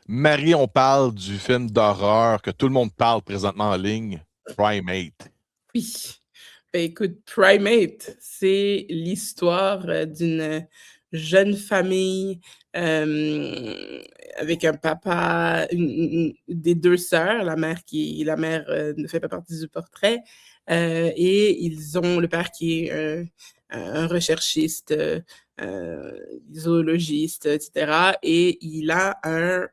Marie, on parle du film d'horreur que tout le monde parle présentement en ligne, Primate. Oui. Ben, écoute, Primate, c'est l'histoire, d'une jeune famille, avec un papa, des 2 sœurs, la mère ne fait pas partie du portrait, et ils ont le père qui est un recherchiste, zoologiste, et cetera, et il a un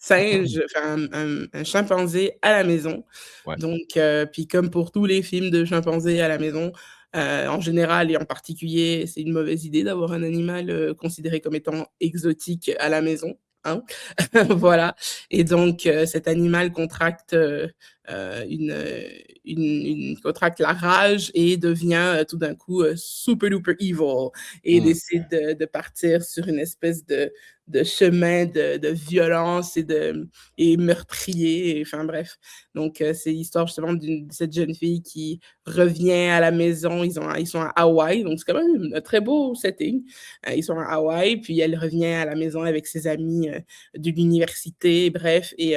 singe, enfin un chimpanzé à la maison. Ouais. Donc, puis comme pour tous les films de chimpanzés à la maison, en général et en particulier, c'est une mauvaise idée d'avoir un animal, considéré comme étant exotique à la maison, hein. Voilà, et donc, cet animal contracte, une, contracte la rage et devient, tout d'un coup, super duper evil et Hmm. décide de partir sur une espèce de chemin de violence et meurtrier, et enfin bref. Donc, c'est l'histoire justement de cette jeune fille qui revient à la maison. Ils sont à Hawaï, donc c'est quand même un très beau setting. Ils sont à Hawaï, puis elle revient à la maison avec ses amis de l'université, bref. Et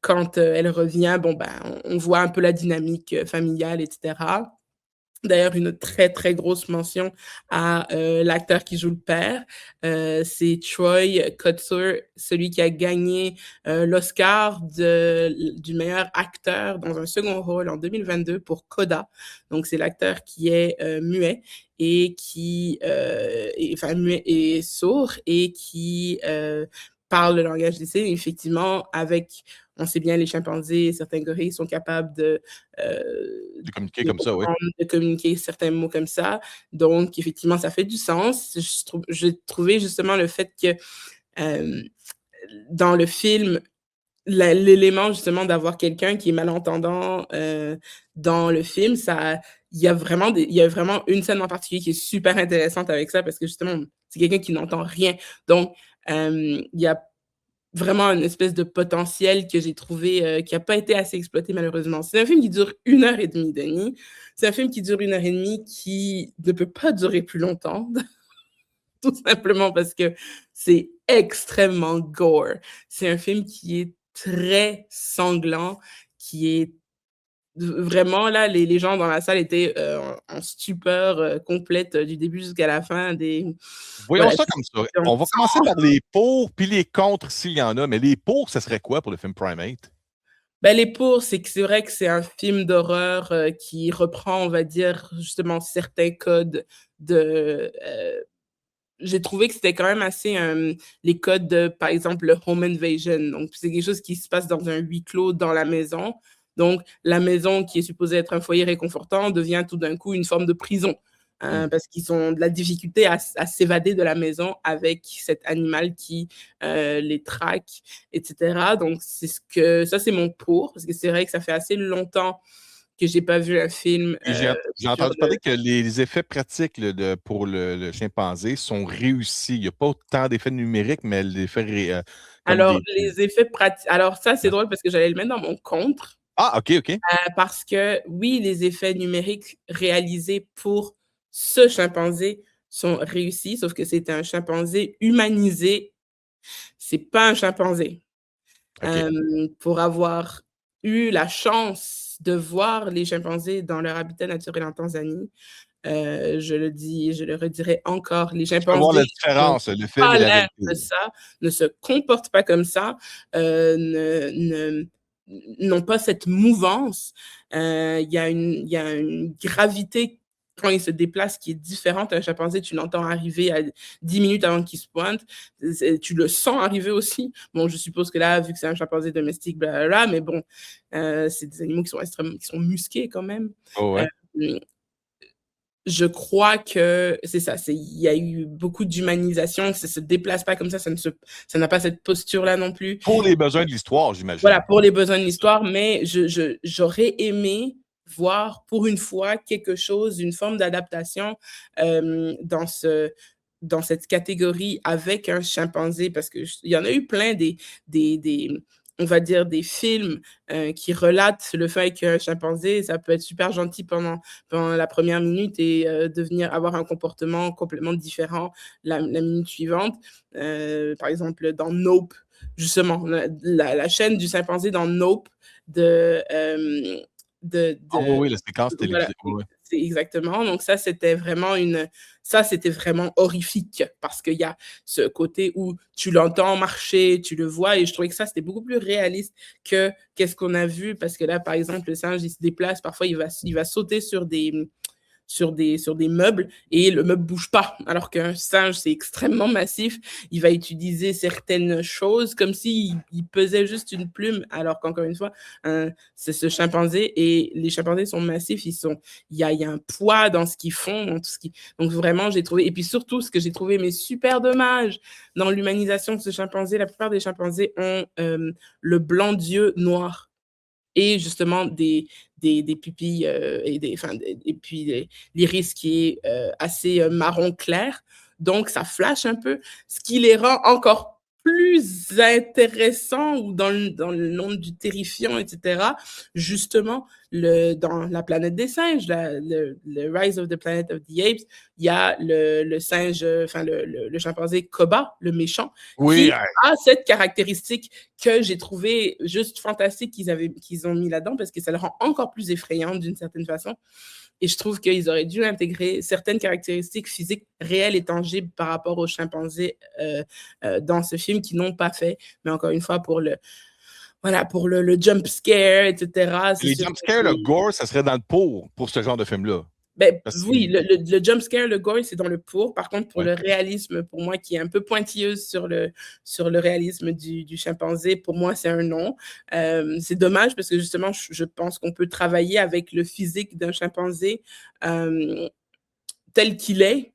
quand elle revient, bon, ben, on voit un peu la dynamique familiale, etc. D'ailleurs, une très, très grosse mention à l'acteur qui joue le père. C'est Troy Kotsur, celui qui a gagné l'Oscar du meilleur acteur dans un second rôle en 2022 pour Coda. Donc, c'est l'acteur qui est muet et enfin, muet et sourd et qui parle le langage des signes. Effectivement, on sait bien, les chimpanzés et certains gorilles sont capables De communiquer de comme ça, oui. comprendre, de communiquer certains mots comme ça. Donc, effectivement, ça fait du sens. J'ai trouvé justement le fait que euh, dans le film, l'élément justement d'avoir quelqu'un qui est malentendant dans le film, il y a vraiment une scène en particulier qui est super intéressante avec ça parce que justement, c'est quelqu'un qui n'entend rien. Donc, il y a vraiment une espèce de potentiel que j'ai trouvé qui n'a pas été assez exploité malheureusement. C'est un film qui dure 1 heure et demie, Denis. C'est un film qui dure 1 heure et demie qui ne peut pas durer plus longtemps, tout simplement parce que c'est extrêmement gore. C'est un film qui est très sanglant, qui est vraiment là, les gens dans la salle étaient en stupeur complète du début jusqu'à la fin. Voyons Voilà. ça comme ça. On va commencer par les pour puis les contre s'il y en a. Mais les pour, ça serait quoi pour le film Primate? Ben, les pour, c'est que c'est vrai que c'est un film d'horreur qui reprend, on va dire, justement certains codes de. J'ai trouvé que c'était quand même assez les codes de, par exemple, le home invasion. Donc, c'est quelque chose qui se passe dans un huis clos dans la maison. Donc, la maison qui est supposée être un foyer réconfortant devient tout d'un coup une forme de prison. Hmm. Parce qu'ils ont de la difficulté à s'évader de la maison avec cet animal qui les traque, etc. Donc, ça, c'est mon pour, parce que c'est vrai que ça fait assez longtemps que j'ai pas vu un film Puis j'ai sur entendu parler que les effets pratiques pour le chimpanzé sont réussis. Il n'y a pas autant d'effets numériques, mais l'effet comme Alors, des. les effets pratiques. Alors, ça, c'est drôle parce que j'allais le mettre dans mon contre. Ah, OK, OK. Parce que, oui, les effets numériques réalisés pour ce chimpanzé sont réussis, sauf que c'est un chimpanzé humanisé. C'est pas un chimpanzé. OK. Pour avoir eu la chance de voir les chimpanzés dans leur habitat naturel en Tanzanie, je le dis et je le redirai encore, les Tu peux voir chimpanzés la n'ont différence, le film pas et la l'air réalité. de ça, ne se comportent pas comme ça, n'ont pas cette mouvance. Il y a une gravité quand ils se déplacent qui est différente. Un chimpanzé, tu l'entends arriver à 10 minutes avant qu'il se pointe. Tu le sens arriver aussi. Bon, je suppose que là, vu que c'est un chimpanzé domestique, blablabla, mais bon, c'est des animaux qui sont extrêmement, qui sont musqués quand même. Oh, Euh, ouais. je crois que c'est ça. Il y a eu beaucoup d'humanisation. Ça se déplace pas comme ça n'a pas cette posture-là non plus. Pour les besoins de l'histoire, j'imagine. Voilà, pour les besoins de C'est ça. l'histoire, mais j'aurais aimé voir pour une fois quelque chose, une forme d'adaptation dans cette catégorie avec un chimpanzé, parce qu'il y en a eu plein des, on va dire, des films qui relatent le fait qu'un chimpanzé, ça peut être super gentil pendant la première minute et avoir un comportement complètement différent la minute suivante. Par exemple, dans Nope, justement, la chaîne du chimpanzé dans Nope de, Ah oui, oui, la séquence voilà, télévisée. Oui, oui. c'est exactement. Donc ça, c'était vraiment horrifique parce qu'il y a ce côté où tu l'entends marcher, tu le vois, et je trouvais que ça, c'était beaucoup plus réaliste que qu'est-ce qu'on a vu, parce que là, par exemple, le singe, il se déplace, parfois, il va sauter sur des meubles et le meuble bouge pas. Alors qu'un singe, c'est extrêmement massif. Il va utiliser certaines choses comme s'il pesait juste une plume, alors qu'encore une fois, c'est ce chimpanzé, et les chimpanzés sont massifs. Il y a un poids dans ce qu'ils font. Donc vraiment, j'ai trouvé, et puis surtout, ce que j'ai trouvé, mais super dommage, dans l'humanisation de ce chimpanzé, la plupart des chimpanzés ont le blanc d'yeux noir et justement des pupilles et puis l'iris qui est assez marron clair. Donc, ça flash un peu, ce qui les rend encore plus intéressants, ou dans le monde du terrifiant, etc. Justement, dans la planète des singes, le Rise of the Planet of the Apes, il y a le singe, enfin le chimpanzé Koba, le méchant, Oui, qui a cette caractéristique que j'ai trouvé juste fantastique qu'ils ont mis là-dedans, parce que ça le rend encore plus effrayant d'une certaine façon. Et je trouve qu'ils auraient dû intégrer certaines caractéristiques physiques réelles et tangibles par rapport aux chimpanzés dans ce film, qui n'ont pas fait. Mais encore une fois, pour le jump scare, etc., c'est les sûr que jumpscares, le gore, ça serait dans le pour ce genre de film-là. ben, Parce que oui, le jump scare, le gore, c'est dans le pour. Par contre, pour ouais. le réalisme, pour moi, qui est un peu pointilleuse sur le réalisme du chimpanzé, pour moi, c'est un non. C'est dommage parce que justement, je pense qu'on peut travailler avec le physique d'un chimpanzé tel qu'il est,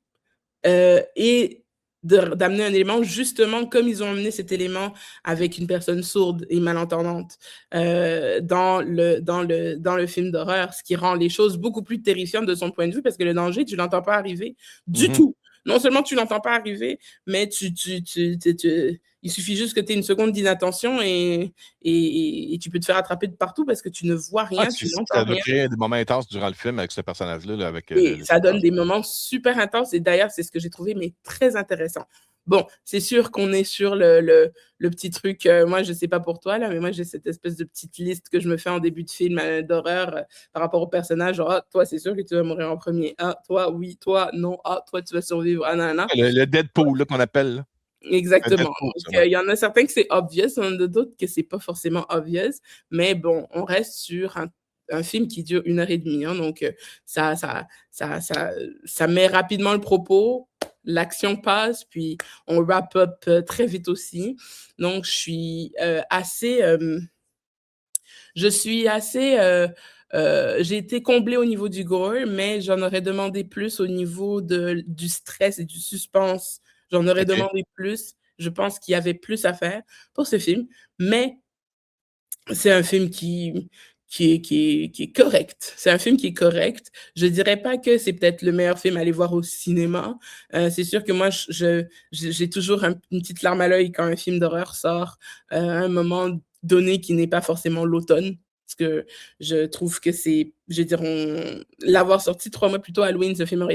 et d'amener un élément, justement comme ils ont amené cet élément avec une personne sourde et malentendante dans le film d'horreur, ce qui rend les choses beaucoup plus terrifiantes de son point de vue, parce que le danger, tu l'entends pas arriver du tout. Non seulement tu l'entends pas arriver, mais il suffit juste que tu aies une seconde d'inattention, et tu peux te faire attraper de partout parce que tu ne vois Ah, rien, tu ça n'entends doit rien. créer des moments intenses durant le film avec ce personnage-là, là, avec Et le ça donne chimpanzé. des moments super intenses, et d'ailleurs, c'est ce que j'ai trouvé mais très intéressant. Bon, c'est sûr qu'on est sur le petit truc, moi, je sais pas pour toi, là, mais moi, j'ai cette espèce de petite liste que je me fais en début de film d'horreur par rapport au personnage. Genre, ah, toi, c'est sûr que tu vas mourir en premier. Ah, toi, oui, toi, non. Ah, toi, tu vas survivre. Ah, non, non. Le Deadpool, là, qu'on appelle. Là. Le Exactement. Deadpool, Donc, ça, ouais. il y en a certains que c'est obvious, il y en a d'autres que c'est pas forcément obvious. Mais bon, on reste sur un film qui dure 1 heure et demie. Hein, donc, ça, ça, ça, ça, ça met rapidement le propos, l'action passe, puis on wrap up très vite aussi. Donc, je suis assez j'ai été comblée au niveau du gore, mais j'en aurais demandé plus au niveau du stress et du suspense. J'en aurais OK. demandé plus. Je pense qu'il y avait plus à faire pour ce film, mais c'est un film qui est correct. C'est un film qui est correct. Je dirais pas que c'est peut-être le meilleur film à aller voir au cinéma. C'est sûr que moi, j'ai toujours une petite larme à l'œil quand un film d'horreur sort à un moment donné qui n'est pas forcément l'automne. Parce que je trouve que je veux dire, l'avoir sorti 3 mois plus tôt, Halloween, ce film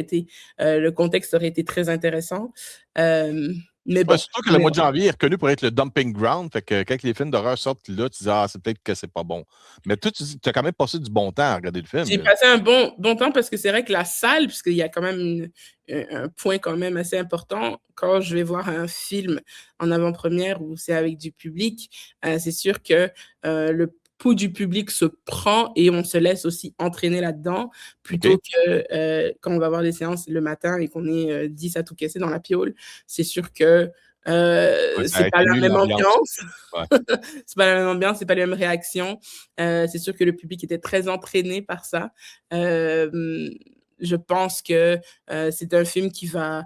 le contexte aurait été très intéressant. Mais Ouais, bon, surtout que le mois de janvier est reconnu pour être le dumping ground. Fait que quand les films d'horreur sortent là, tu dis, ah, c'est peut-être que c'est pas bon. Mais toi, tu as quand même passé du bon temps à regarder le film. j'ai Là. passé un bon temps, parce que c'est vrai que la salle, puisqu'il y a quand même un point quand même assez important, quand je vais voir un film en avant-première où c'est avec du public, c'est sûr que le pouls du public se prend et on se laisse aussi entraîner là-dedans, plutôt OK? que quand on va voir des séances le matin et qu'on est 10 à tout casser dans la piole. C'est sûr que Ouais, ça c'est pas la atténue même l'ambiance. ambiance. Ouais. C'est pas la même ambiance, c'est pas les mêmes réactions. C'est sûr que le public était très entraîné par ça. Je pense que c'est un film qui va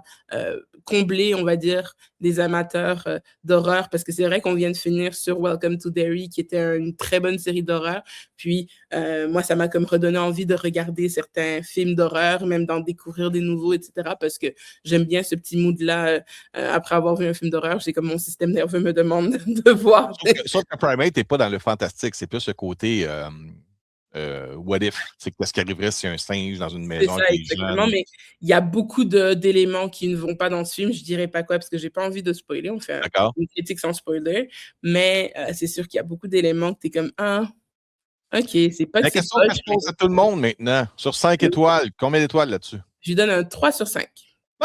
combler, on va dire, les amateurs d'horreur, parce que c'est vrai qu'on vient de finir sur Welcome to Derry, qui était une très bonne série d'horreur. Puis moi, ça m'a comme redonné envie de regarder certains films d'horreur, même d'en découvrir des nouveaux, etc. Parce que j'aime bien ce petit mood-là. Après avoir vu un film d'horreur, c'est comme mon système nerveux me demande de voir. Sauf que Primate n'est pas dans le fantastique, c'est plus ce côté what if? C'est qu'est-ce qui arriverait si un singe dans une C'est maison ça avec des exactement, jeunes? mais il y a beaucoup d'éléments qui ne vont pas dans ce film. Je dirais pas quoi parce que j'ai pas envie de spoiler. On fait D'accord? une critique sans spoiler, mais c'est sûr qu'il y a beaucoup d'éléments que tu es comme: «Ah, OK, c'est pas que La c'est question que poche, je mais» pose à tout le monde maintenant, sur 5 étoiles, combien d'étoiles là-dessus? je lui donne un 3/5.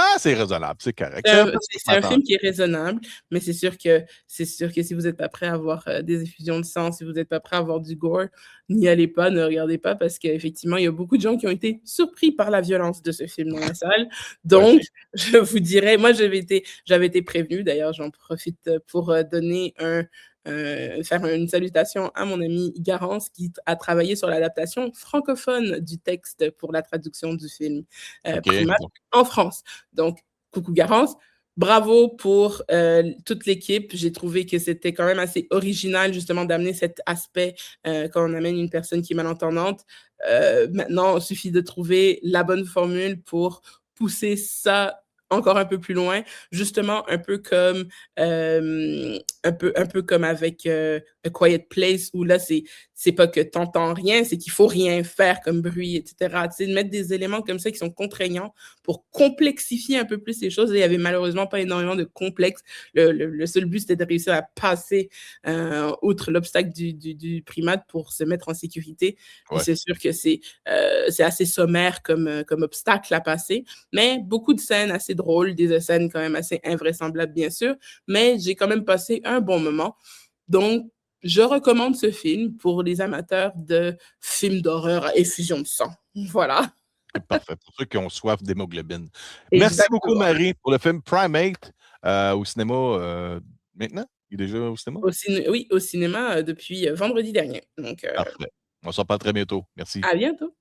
Ah, c'est raisonnable, c'est correct. C'est un peu ce que je C'est un film qui m'attendais. est raisonnable, mais c'est sûr que si vous êtes pas prêt à avoir, des effusions de sang, si vous êtes pas prêt à avoir du gore, n'y allez pas, ne regardez pas parce qu'effectivement, il y a beaucoup de gens qui ont été surpris par la violence de ce film dans la salle. Donc, OK. je vous dirais moi j'avais été prévenue, d'ailleurs j'en profite, pour, donner faire une salutation à mon ami Garance qui a travaillé sur l'adaptation francophone du texte pour la traduction du film, OK. Primat Donc, en France. Donc, coucou Garance. Bravo pour toute l'équipe. J'ai trouvé que c'était quand même assez original justement d'amener cet aspect quand on amène une personne qui est malentendante. Maintenant, il suffit de trouver la bonne formule pour pousser ça encore un peu plus loin, justement un peu comme avec A Quiet Place où là c'est pas que t'entends rien, c'est qu'il faut rien faire comme bruit, etc. Tu sais, de mettre des éléments comme ça qui sont contraignants pour complexifier un peu plus les choses. Et il y avait malheureusement pas énormément de complexe. Le seul but, c'était de réussir à passer outre l'obstacle du primate pour se mettre en sécurité. Puis ouais. c'est sûr que c'est assez sommaire comme obstacle à passer, mais beaucoup de scènes assez drôles, des scènes quand même assez invraisemblables, bien sûr, mais j'ai quand même passé un bon moment. Donc, je recommande ce film pour les amateurs de films d'horreur à effusion de sang. Voilà. C'est parfait. Pour ceux qui ont soif d'hémoglobine. Merci beaucoup, Exactement. Marie, pour le film Primate au cinéma maintenant? Il est déjà au cinéma? Oui, au cinéma, depuis vendredi dernier. Donc, Parfait. On s'en parle très bientôt. Merci. à bientôt.